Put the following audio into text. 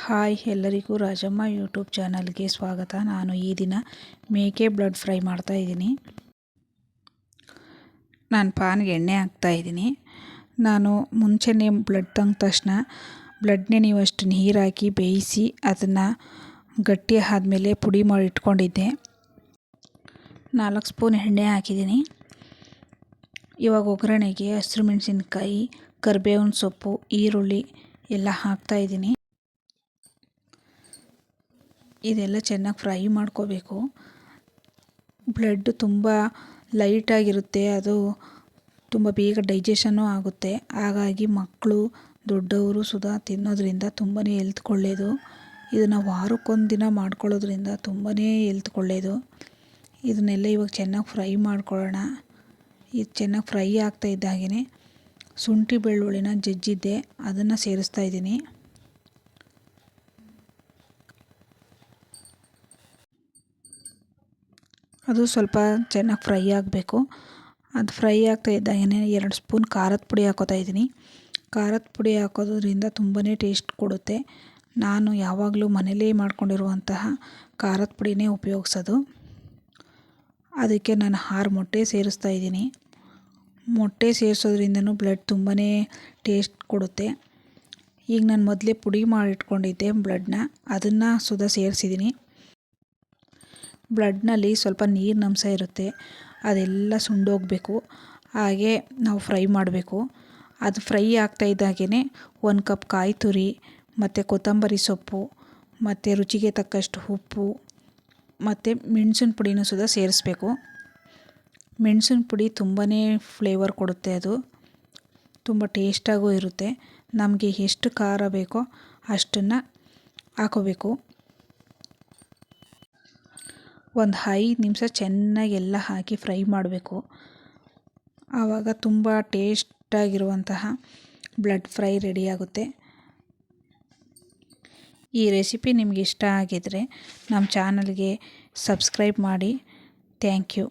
Hi ಎಲ್ಲರಿಗೂ Rajamma YouTube ಚಾನಲ್ಗೆ ಸ್ವಾಗತ. ನಾನು ಈ ದಿನ ಮೇಕೆ ಬ್ಲಡ್ ಫ್ರೈ ಮಾಡ್ತಾಯಿದ್ದೀನಿ. ನಾನು ಪಾನ್ಗೆ ಎಣ್ಣೆ ಹಾಕ್ತಾಯಿದ್ದೀನಿ. ನಾನು ಮುಂಚೆನೇ ಬ್ಲಡ್ ತಂದ ತಕ್ಷಣ ಬ್ಲಡ್ನೇ ನೀವು ಅಷ್ಟು ನೀರು ಹಾಕಿ ಬೇಯಿಸಿ ಅದನ್ನು ಗಟ್ಟಿ ಆದಮೇಲೆ ಪುಡಿ ಮಾಡಿ ಇಟ್ಕೊಂಡಿದ್ದೆ. 4 ಸ್ಪೂನ್ ಎಣ್ಣೆ ಹಾಕಿದ್ದೀನಿ. ಇವಾಗ ಒಗ್ಗರಣೆಗೆ ಹಸಿರು ಮೆಣಸಿನ್ಕಾಯಿ, ಕರಿಬೇವಿನ ಸೊಪ್ಪು, ಈರುಳ್ಳಿ ಎಲ್ಲ ಹಾಕ್ತಾಯಿದ್ದೀನಿ. ಇದೆಲ್ಲ ಚೆನ್ನಾಗಿ ಫ್ರೈ ಮಾಡ್ಕೋಬೇಕು. ಬ್ಲಡ್ ತುಂಬ ಲೈಟಾಗಿರುತ್ತೆ, ಅದು ತುಂಬ ಬೇಗ ಡೈಜೆಷನ್ನು ಆಗುತ್ತೆ. ಹಾಗಾಗಿ ಮಕ್ಕಳು ದೊಡ್ಡವರು ಸುಧಾ ತಿನ್ನೋದ್ರಿಂದ ತುಂಬಾ ಹೆಲ್ತ್ ಒಳ್ಳೆಯದು. ಇದನ್ನು ವಾರಕ್ಕೊಂದು ದಿನ ಮಾಡ್ಕೊಳ್ಳೋದ್ರಿಂದ ತುಂಬಾ ಹೆಲ್ತ್ ಒಳ್ಳೆಯದು. ಇದನ್ನೆಲ್ಲ ಇವಾಗ ಚೆನ್ನಾಗಿ ಫ್ರೈ ಮಾಡ್ಕೊಳ್ಳೋಣ. ಇದು ಚೆನ್ನಾಗಿ ಫ್ರೈ ಆಗ್ತಾ ಇದ್ದಾಗೇ ಶುಂಠಿ ಬೆಳ್ಳುಳ್ಳಿನ ಜಜ್ಜಿದ್ದೆ ಅದನ್ನು ಸೇರಿಸ್ತಾ ಇದ್ದೀನಿ. ಅದು ಸ್ವಲ್ಪ ಚೆನ್ನಾಗಿ ಫ್ರೈ ಆಗಬೇಕು. ಅದು ಫ್ರೈ ಆಗ್ತಾ ಇದ್ದಾಗೇ 2 ಸ್ಪೂನ್ ಖಾರದ ಪುಡಿ ಹಾಕೋತಾ ಇದ್ದೀನಿ. ಖಾರದ ಪುಡಿ ಹಾಕೋದ್ರಿಂದ ತುಂಬಾ ಟೇಸ್ಟ್ ಕೊಡುತ್ತೆ. ನಾನು ಯಾವಾಗಲೂ ಮನೇಲೇ ಮಾಡ್ಕೊಂಡಿರುವಂತಹ ಖಾರದ ಪುಡಿನೇ ಉಪಯೋಗಿಸೋದು. ಅದಕ್ಕೆ ನಾನು 6 ಮೊಟ್ಟೆ ಸೇರಿಸ್ತಾ ಇದ್ದೀನಿ. ಮೊಟ್ಟೆ ಸೇರಿಸೋದ್ರಿಂದನೂ ಬ್ಲಡ್ ತುಂಬಾ ಟೇಸ್ಟ್ ಕೊಡುತ್ತೆ. ಈಗ ನಾನು ಮೊದಲೇ ಪುಡಿ ಮಾಡಿಟ್ಕೊಂಡಿದ್ದೆ ಬ್ಲಡ್ನ, ಅದನ್ನು ಸುಧಾ ಸೇರಿಸಿದ್ದೀನಿ. ಬ್ಲಡ್ನಲ್ಲಿ ಸ್ವಲ್ಪ ನೀರಿನ ಅಂಶ ಇರುತ್ತೆ, ಅದೆಲ್ಲ ಸುಂಡೋಗಬೇಕು. ಹಾಗೆ ನಾವು ಫ್ರೈ ಮಾಡಬೇಕು. ಅದು ಫ್ರೈ ಆಗ್ತಾ ಇದ್ದಾಗೇ 1 ಕಪ್ ಕಾಯಿ ತುರಿ ಮತ್ತು ಕೊತ್ತಂಬರಿ ಸೊಪ್ಪು ಮತ್ತು ರುಚಿಗೆ ತಕ್ಕಷ್ಟು ಉಪ್ಪು ಮತ್ತು ಮೆಣಸಿನ ಪುಡಿನೂ ಸುಧಾ ಸೇರಿಸ್ಬೇಕು. ಮೆಣಸಿನ ಪುಡಿ ತುಂಬಾ ಫ್ಲೇವರ್ ಕೊಡುತ್ತೆ. ಅದು ತುಂಬ ಟೇಸ್ಟಾಗೂ ಇರುತ್ತೆ. ನಮಗೆ ಎಷ್ಟು ಖಾರ ಬೇಕೋ ಅಷ್ಟನ್ನು ಹಾಕೋಬೇಕು. ಒಂದು 5 ನಿಮಿಷ ಚೆನ್ನಾಗಿ ಎಲ್ಲ ಹಾಕಿ ಫ್ರೈ ಮಾಡಬೇಕು. ಆವಾಗ ತುಂಬ ಟೇಸ್ಟಾಗಿರುವಂತಹ ಬ್ಲಡ್ ಫ್ರೈ ರೆಡಿಯಾಗುತ್ತೆ. ಈ ರೆಸಿಪಿ ನಿಮಗೆ ಇಷ್ಟ ಆಗಿದರೆ ನಮ್ಮ ಚಾನಲ್ಗೆ ಸಬ್ಸ್ಕ್ರೈಬ್ ಮಾಡಿ. Thank you.